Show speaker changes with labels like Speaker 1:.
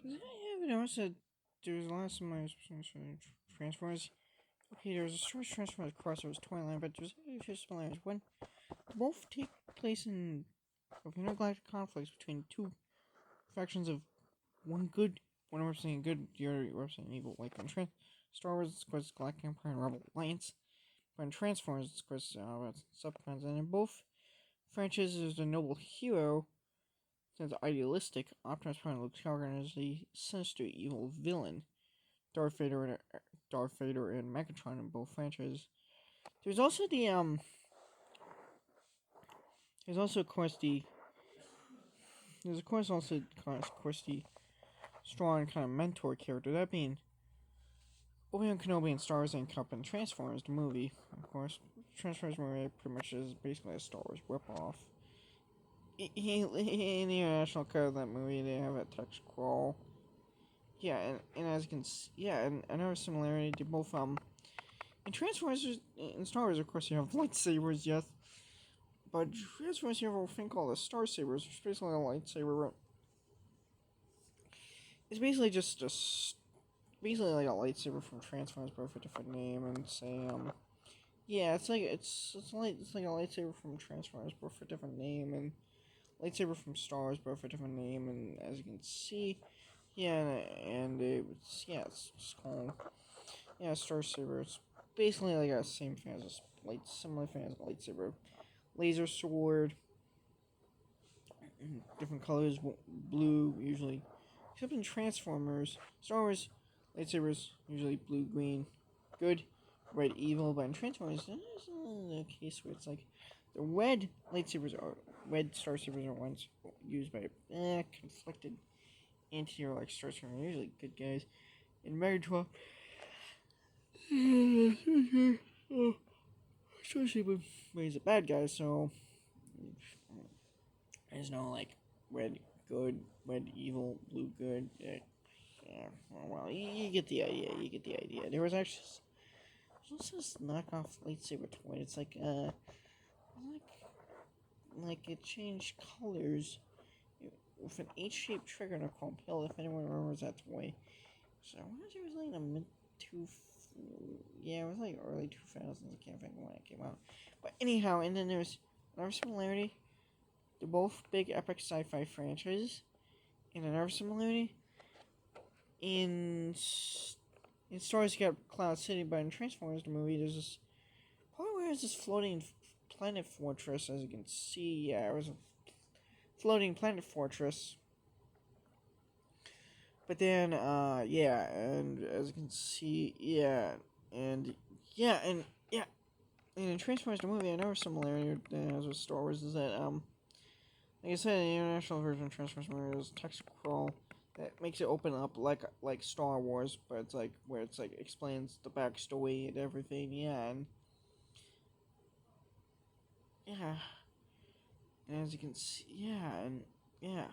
Speaker 1: 'Cause I haven't noticed that there's a lot of similarities between Transformers. Okay, there's a short Transformers crossover Toyline, but there's a few similarities. One, both take place in of intergalactic conflicts between two factions of one good, one representing good, the other representing evil. Like in Star Wars, of course, Galactic Empire and Rebel Alliance. But in Transformers, of course, subcontinent. And in both franchises, there's a noble hero that's idealistic. Optimus Prime, Luke Skywalker, is the sinister evil villain. Darth Vader and Megatron in both franchises. There's also there's also of course the there's of course also of course the strong kind of mentor character, that being Obi-Wan Kenobi in Star Wars and Cup and Transformers the movie. Of course, Transformers movie pretty much is basically a Star Wars ripoff. In the international cut of that movie, they have a text scroll. Yeah, and as you can see, yeah, and another similarity to both in Transformers in Star Wars, of course, you have lightsabers, yes. But Transformers, you have a thing called a Star Sabers, which is basically a lightsaber. It's basically just basically like a lightsaber from Transformers, but with a different name. And say yeah, it's like it's like a lightsaber from Transformers, but with a different name, and lightsaber from Star Wars, but with a different name. And as you can see, yeah, and it's just called Star Saber. It's basically like a same fan as similar fan as a lightsaber, laser sword, different colors, blue usually. Except in Transformers, Star Wars lightsabers usually blue, green, good, red, evil. But in Transformers, there's a case where it's like the red Star Sabers are ones used by conflicted anti-hero like Star Sabers, usually good guys. In Megatron, Star Saber is a bad guy, so there's no like red good, red evil, blue good. Well, you get the idea. You get the idea. There's also this knockoff lightsaber toy. It's like it changed colors with an H-shaped trigger and a chrome pill. If anyone remembers that toy, so I wonder if it was like in the mid two. Yeah, it was like early 2000s. I can't think when it came out. But anyhow, and then there's another similarity. They're both big epic sci-fi franchises. And another similarity, in Star Wars you got Cloud City, but in Transformers the movie there's this part where there's this floating planet fortress. As you can see, yeah, it was a floating planet fortress. But then, yeah, and as you can see, and yeah, and yeah, and in Transformers the movie, another similarity as with Star Wars is that like I said, the international version of Transformers movie is text crawl that makes it open up like Star Wars, but it's like where it's like explains the backstory and everything. Yeah, and as you can see, yeah.